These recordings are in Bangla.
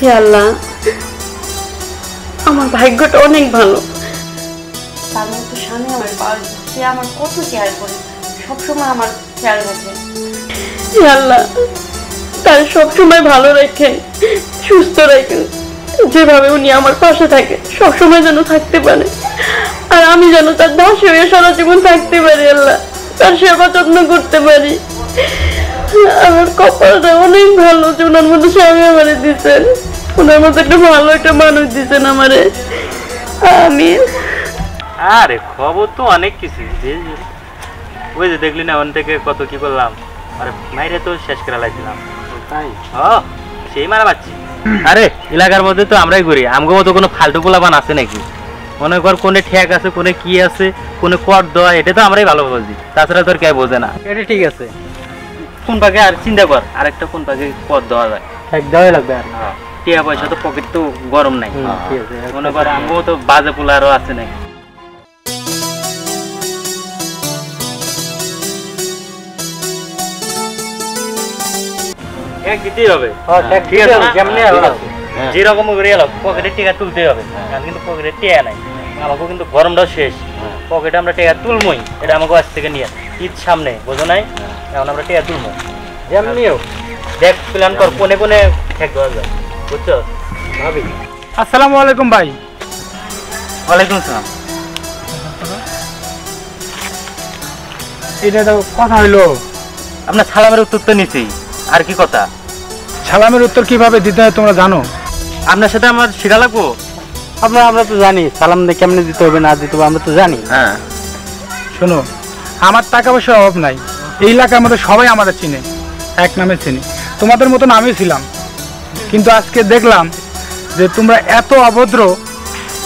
হে আল্লাহ, আমার ভাগ্যটা অনেক ভালো। তার মতো স্বামী আমার পাওয়া, সে আমার কত কেয়ার করে, সবসময় আমার খেয়াল রাখে। হে আল্লাহ, তার সবসময় ভালো রাখেন, সুস্থ রাখেন, যেভাবে উনি আমার পাশে থাকে সবসময় যেন থাকতে পারে, আর আমি যেন তার দাসী হয়ে সারা জীবন থাকতে পারি। আল্লাহ, তার সেবা যত্ন করতে পারি। আমার কপালটা অনেক ভালো যে ওনার মধ্যে স্বামী আমারে দিচ্ছেন, ওনার মধ্যে একটা ভালো একটা মানুষ দিচ্ছেন আমারে। আমি আরে খবর তো অনেক কিছু, ওই যে দেখলি না ওখান থেকে কত কি করলাম, আরে মাইরে তো শেষ করে লাইছিলাম। তাই সেই মারা পাচ্ছি। আরে এলাকার মধ্যে তো আমরাই ঘুরি, আমগো মতো কোনো ফালতু পোলাপান আছে নাকি? মনে কর কোনে ঠেক আছে, কোনে কি আছে, কোনে কর দেওয়া, এটা তো আমরাই ভালো বুঝি, তাছাড়া তোর কে বোঝে না। এটা ঠিক আছে, কোন পাকে আর চিন্তা কর, আরেকটা কোন পাকে কর দেওয়া যায়, ঠেক দেওয়াই লাগবে। আর টিয়া পয়সা তো পকেট তো গরম নাই, মনে কর আমগো তো বাজে পোলা আরো আছে নাকি। দিতেই হবে, যেরকম পকেটে টিকা তুলতেই হবে, কিন্তু পকেটে টিয়া নাই, আমাকে কিন্তু গরমটাও শেষ, পকেটে আমরা টিকা তুলমই, এটা আমাকে আজ থেকে নিয়ে ঈদ সামনে, বোঝো নাই? এখন আমরা টিকা তুলবো, যেমনিও দেখ প্ল্যান কর কোনে কোনে ঠেক দেওয়া যায়, বুঝছো ভাবি। আসসালামু আলাইকুম ভাই। ওয়ালাইকুম আসসালাম। এটা তো কথা হইলো, আপনার সালামের উত্তর তো নিছি, আর কি কথা? সালামের উত্তর কিভাবে দিতে হয় তোমরা জানো? আপনার সাথে আমার শিখা লাগবো? আমরা তো জানি সালাম কেমনে দিতে হবে না দিতে হবে, আমরা তো জানি। হ্যাঁ শোনো, আমার টাকা পয়সার অভাব নাই, এই এলাকার মধ্যে সবাই আমাদের চিনে, এক নামে চিনি, তোমাদের মতন আমিও ছিলাম, কিন্তু আজকে দেখলাম যে তোমরা এত অভদ্র,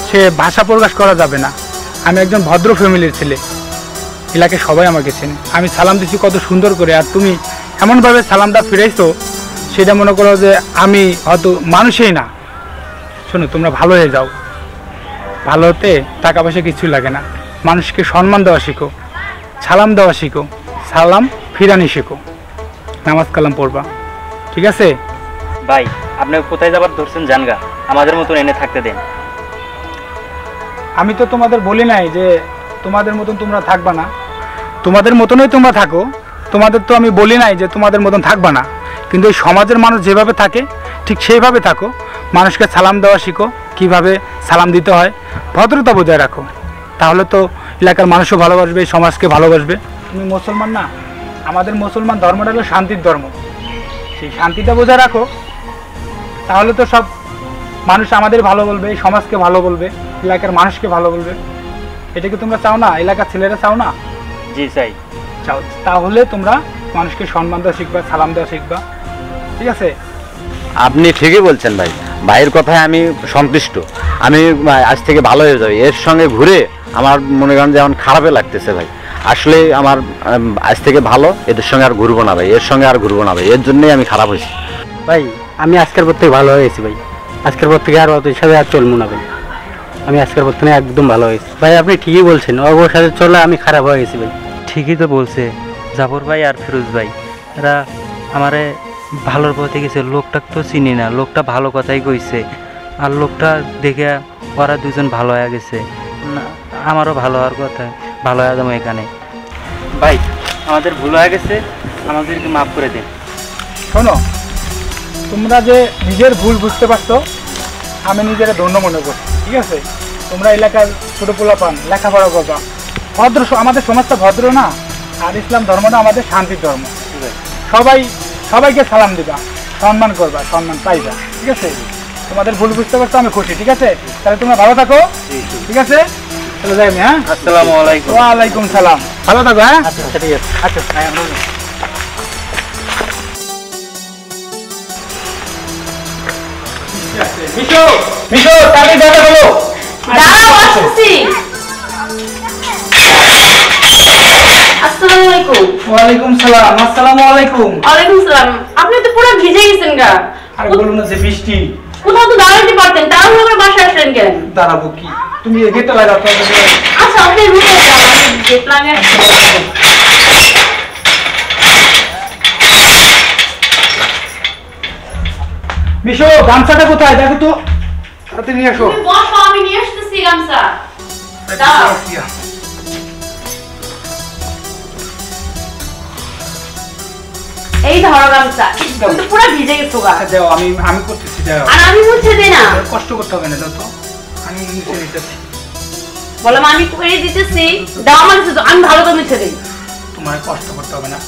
সে ভাষা প্রকাশ করা যাবে না। আমি একজন ভদ্র ফ্যামিলির ছেলে, এলাকায় সবাই আমাকে চেনে, আমি সালাম দিচ্ছি কত সুন্দর করে, আর তুমি এমনভাবে সালামটা ফিরাইছো, সেটা মনে করো যে আমি হয়তো মানুষই না। শোনো, তোমরা ভালো হয়ে যাও, ভালো হতে টাকা পয়সা কিছু লাগে না, মানুষকে সম্মান দেওয়া শিখো, সালাম দেওয়া শিখো, সালাম ফিরানি শিখো, নামাজ কালাম পড়বা, ঠিক আছে? ভাই আপনি কোথায় যাবার ধরছেন জানগা, আমাদের মতন এনে থাকতে দেন। আমি তো তোমাদের বলি নাই যে তোমাদের মতন তোমরা থাকবা না, তোমাদের মতনই তোমরা থাকো, তোমাদের তো আমি বলি নাই যে তোমাদের মতন থাকবা না, কিন্তু এই সমাজের মানুষ যেভাবে থাকে ঠিক সেইভাবে থাকো, মানুষকে সালাম দেওয়া শিখো, কিভাবে সালাম দিতে হয়, ভদ্রতা বজায় রাখো, তাহলে তো এলাকার মানুষও ভালোবাসবে, সমাজকে ভালোবাসবে। তুমি মুসলমান না, আমাদের মুসলমান ধর্মটা হলো শান্তির ধর্ম, সেই শান্তিটা বজায় রাখো, তাহলে তো সব মানুষ আমাদের ভালো বলবে, সমাজকে ভালো বলবে, এলাকার মানুষকে ভালো বলবে। এটা কি তোমরা চাও না? এলাকার ছেলেরা চাও না? জি চাই। চাও, তাহলে তোমরা মানুষকে সম্মান দেওয়া শিখবা, সালাম দেওয়া শিখবা, ঠিক আছে? আপনি ঠিকই বলছেন ভাই, ভাইয়ের কথায় আমি সন্তুষ্ট, আমি আজ থেকে ভালো হয়ে যাবে। এর সঙ্গে ঘুরে আমার মনে করেন যেমন খারাপই লাগতেছে ভাই, আসলে আমার আজ থেকে ভালো, এদের সঙ্গে আর ঘুরবো না ভাই, এর সঙ্গে আর ঘুরবো না ভাই, এর জন্যই আমি খারাপ হয়েছি ভাই। আমি আজকের পর থেকে ভালো হয়েছি ভাই, আজকের পর থেকে আর ওদের সাথে আর চলবো না ভাই, আমি আজকের পর থেকে একদম ভালো হয়েছি ভাই। আপনি ঠিকই বলছেন, ওর সাথে চলে আমি খারাপ হয়ে গেছি ভাই। ঠিকই তো বলছে জাফর ভাই আর ফিরোজ ভাই, এরা আমারে ভালোর পথে গেছে, লোকটা তো চিনি না, লোকটা ভালো কথাই কইছে, আর লোকটা দেখে ওরা দুজন ভালো হয়ে গেছে, না আমারও ভালো হওয়ার কথা, ভালো হয়ে যাবো এখানে। ভাই আমাদের ভুল হয়ে গেছে, আমাদেরকে মাফ করে দিন। শোনো, তোমরা যে নিজের ভুল বুঝতে পারছো, আমি নিজেরা ধন্য মনে করছি, ঠিক আছে? তোমরা এলাকার ছোটো পোলাপান, লেখাপড়া করবা, ভদ্র, আমাদের সমাজটা ভদ্র না, আর ইসলাম ধর্মটা আমাদের শান্তির ধর্ম, সবাইকে সালাম দিবা, সম্মান করবা, সম্মান পাইবা, ঠিক আছে? তোমাদের ভুল বুঝতে পারছো, আমি খুশি, ঠিক আছে? তাহলে তোমরা ভালো থাকো, ঠিক আছে? চলে যাই আমি, হ্যাঁ? আসসালামু আলাইকুম। ওয়ালাইকুম সালাম, ভালো থাকো, হ্যাঁ? আচ্ছা ঠিক আছে। আচ্ছা। মিশো মিশো, তাড়াতাড়ি দেখা হলো, দাঁড়াও, আসছি। আসসালামু আলাইকুম। ওয়ালাইকুম সালাম। আসসালামু আলাইকুম। ওয়ালাইকুম সালাম। আপনি তো পুরো ভিজে গেছেন গা। আর বলুন না যে বৃষ্টি, কোথাও তো দাঁড়াতে পারতেন, তাড়াহুড়ো করে বাসায় আসলেন কেন? দাঁড়াবো কি, তুমি গেটটা লাগাও তো। আচ্ছা, আপনি রুমে যান, আমি গেট লাগাই। মিশো গামছাটা কোথায় দেখো তো, তাড়াতাড়ি নিয়ে আসো। তুমি বসো, আমি নিয়ে আসতেছি গামছা। দাও। এই ধরো গামছা, তুমি তো পুরো ভিজে গেছো গা। আচ্ছা দাও, আমি আমি করতেছি, দাও। আর আমি মুছে দেই না, কষ্ট করতে হবে না, দাও তো, আমি মুছে দিতেছি। বললাম আমি করে দিতেছি, দাও আমার কাছে দাও, আমি ভালো করে মুছে দেই। তোমার কষ্ট করতে হবে না,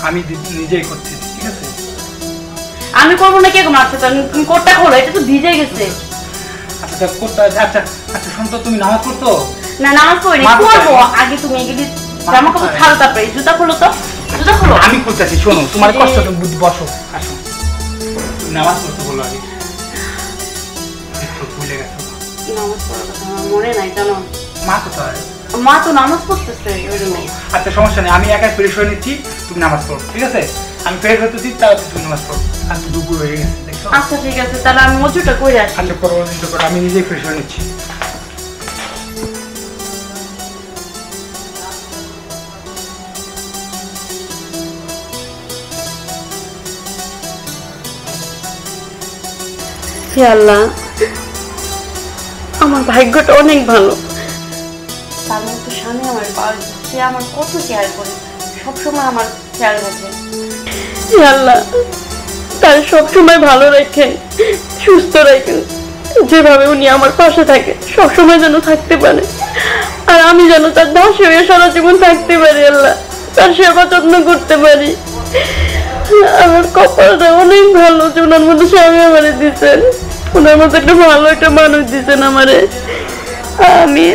আমি নিজেই করতেছি, ঠিক আছে? আমি করবো না, কে মারছে? তুমি কোটটা খোলো, এটা তো ভিজে গেছে। আচ্ছা দেখ করতে, আচ্ছা আচ্ছা শোন তো, তুমি নামাজ পড়তো? না নামাজ পড়ি করবো, আগে তুমি এগুলি জামা কাপড় ছাড়ো, তারপরে জুতা খোলো তো, জুতা খোলো। আমি করতেছি, শোনো তোমার কষ্ট, তুমি বুঝ, বসো, আসো। তুমি নামাজ পড়তে বলো আগে, ভুলে গেছো। নামাজ পড়ার কথা আমার মনে নাই, জানো? মা কোথায়? মা তো নামাজ পড়তেছে ওই রুমে। আচ্ছা সমস্যা নেই, আমি একাই ফ্রেশ হয়ে নিচ্ছি, তুমি নামাজ পড়ো, ঠিক আছে? আমি ফ্রেশ হতেছি, তারপর তুমি নামাজ পড়ো। আর তো দুপুর হয়ে গেছে, দেখছো? আচ্ছা ঠিক আছে, তাহলে আমি মজুটা করে আসি। আচ্ছা পরবর্তীতে করো, আমি নিজেই ফ্রেশ হয়ে নিচ্ছি। হে আল্লাহ, আমার ভাগ্যটা অনেক ভালো। তার মতো স্বামী আমার পাওয়া, সে আমার কত কেয়ার করে, সবসময় আমার খেয়াল রাখে। হে আল্লাহ, তার সবসময় ভালো রাখেন, সুস্থ রাখেন, যেভাবে উনি আমার পাশে থাকে সবসময় যেন থাকতে পারে, আর আমি যেন তার দাসী হয়ে সারা জীবন থাকতে পারি। আল্লাহ, তার সেবা যত্ন করতে পারি। আমার কপালটা অনেক ভালো যে ওনার মধ্যে স্বামী আমারে দিচ্ছেন, ওনার মধ্যে একটা ভালো একটা মানুষ দিচ্ছেন আমারে। আমি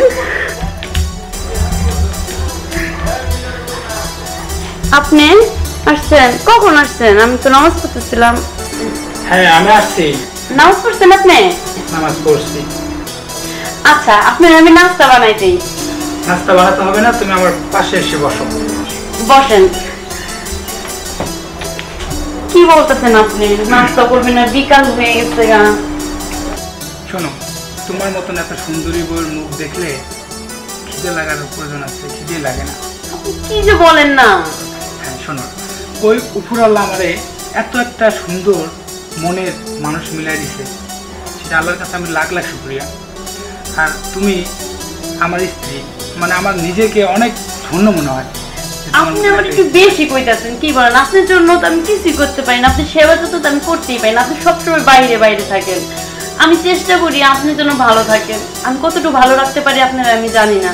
আপনি আসছেন? কখন আসছেন? আমি তো নামাজ পড়তেছিলাম। হ্যাঁ আমি আসছি। নামাজ পড়ছেন আপনি? নামাজ পড়ছি। আচ্ছা, আপনার আমি নাস্তা বানাই দিই। নাস্তা বানাতে হবে না, তুমি আমার পাশে এসে বসো। বসেন। কি বলতেছেন আপনি? নাস্তা করবেন না? বিকাল হয়ে গেছে গা। শোনো, তোমার মতন এত সুন্দরী বউর মুখ দেখলে খিদে লাগার প্রয়োজন আছে, খিদে লাগে না। আপনি কি যে বলেন না। হ্যাঁ শোনো, ওই উপরওয়ালা আমারে এত একটা সুন্দর মনের মানুষ মিলাই দিছে, সেটা আল্লাহর কাছে আমি লাখ লাখ শুকরিয়া। আর তুমি আমার স্ত্রী, মানে আমার নিজেকে অনেক ধন্য মনে হয়। আপনি আমার একটু বেশি কইতাছেন। কি বলেন? আপনার জন্য তো আমি কিছুই করতে পারি না, আপনার সেবা তো আমি করতেই পারি না। আপনি সবসময় বাইরে বাইরে থাকেন, আমি চেষ্টা করি আপনার জন্য ভালো থাকেন। আমি কতটুকু ভালো রাখতে পারি আপনার আমি জানি না।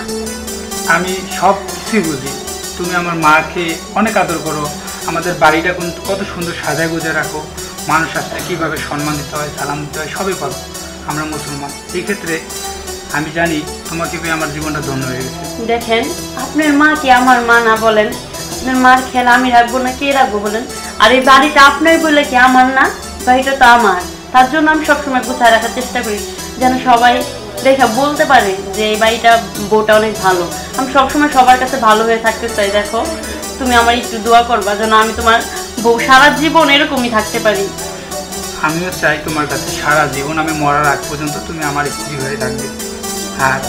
আমি সব কিছুই বুঝি। তুমি আমার মাকে অনেক আদর করো, আমাদের বাড়িটা কত সুন্দর সাজায় গুজে রাখো, মানুষ আসলে কীভাবে সম্মান দিতে হয়, সালাম দিতে হয়, সবই পারো। আমরা মুসলমান, এই ক্ষেত্রে আমি জানি তোমাকে পেয়ে আমার জীবনটা ধন্য হয়ে গেছে। দেখেন, আপনার মা কি আমার মা না? বলেন, আপনার মার খেয়াল আমি রাখবো না কে রাখবো বলেন? আর এই বাড়িটা আপনার বলে কি আমার না? বাড়িটা তো আমার, তার জন্য আমি সবসময় গুছায় রাখার চেষ্টা করি, যেন সবাই দেখে বলতে পারে যে এই বাড়িটা বউটা অনেক ভালো। আমি সবসময় সবার কাছে ভালো হয়ে থাকতে চাই। দেখো, তুমি আমার একটু দোয়া করবা যেন আমি তোমার বউ সারা জীবন এরকমই থাকতে পারি। আমিও চাই তোমার কাছে সারা জীবন, আমি মরার আগ পর্যন্ত তুমি আমার স্ত্রী হয়ে থাকবে। আর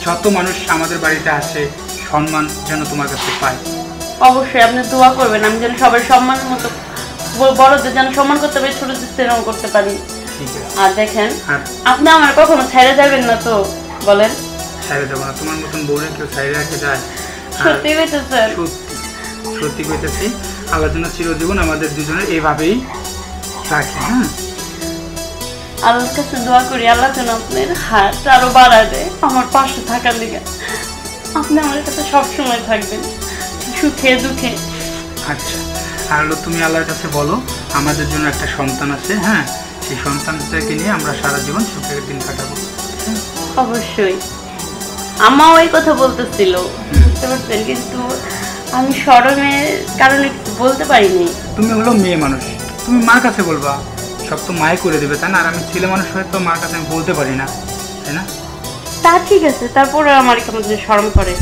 যত মানুষ আমাদের বাড়িতে আসে, সম্মান যেন তোমার কাছে পায়। অবশ্যই আপনি দোয়া করবেন, আমি যেন সবার সম্মানের মতো, বড়দের যেন সম্মান করতে পারি, ছোটদের সেরকম করতে পারি। ঠিক আছে। আর দেখেন, আর আপনি আমার কখনো ছেড়ে যাবেন না তো? বলেন। ছেড়ে দেবো না, তোমার মতন বউরে কেউ ছেড়ে রাখতে যায়? সত্যি কইতেছেন? সত্যি সত্যি কইতেছি। আল্লাহর জন্য চিরজীবন আমাদের দুজনের এইভাবেই রাখি। হ্যাঁ, আল্লাহর কাছে দোয়া করি আল্লাহ যেন আপনার হাত আরো বাড়া দেয় আমার পাশে থাকার লিগে। আপনি আমার কাছে সবসময় থাকবেন, সুখে দুঃখে। আচ্ছা, আর হলো তুমি আল্লাহর কাছে বলো আমাদের জন্য একটা সন্তান আছে, হ্যাঁ, সেই সন্তানটাকে নিয়ে আমরা সারা জীবন সুখের দিন কাটাবো। অবশ্যই। আম্মা ওই কথা বলতেছিল, বুঝতে পারছেন, কিন্তু আমি শরমের কারণে কিছু বলতে পারিনি। তুমি হলো মেয়ে মানুষ, তুমি মার কাছে বলবা, সব তো মায়ে করে দেবে, তাই না? আর আমি ছেলে মানুষ হয়ে তো মার কাছে আমি বলতে পারি না, তাই না? তা ঠিক আছে, তারপরে আমার কেমন শরম করে।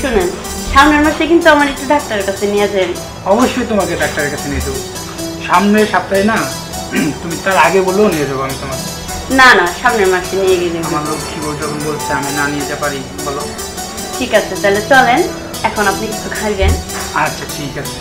শুনেন, সামনের মাসে কিন্তু আমার একটু ডাক্তারের কাছে নিয়ে যান। অবশ্যই তোমাকে ডাক্তারের কাছে নিয়ে যাবো, সামনের সপ্তাহে না, তুমি তার আগে বললেও নিয়ে যাবো আমি তোমাকে। না না, সামনের মাসে নিয়ে গেলে। আমার লক্ষ্মী বউ যখন বলছে আমি না নিয়ে যেতে পারি, বলো। ঠিক আছে, তাহলে চলেন, এখন আপনি কিছু খাইবেন। আচ্ছা ঠিক আছে।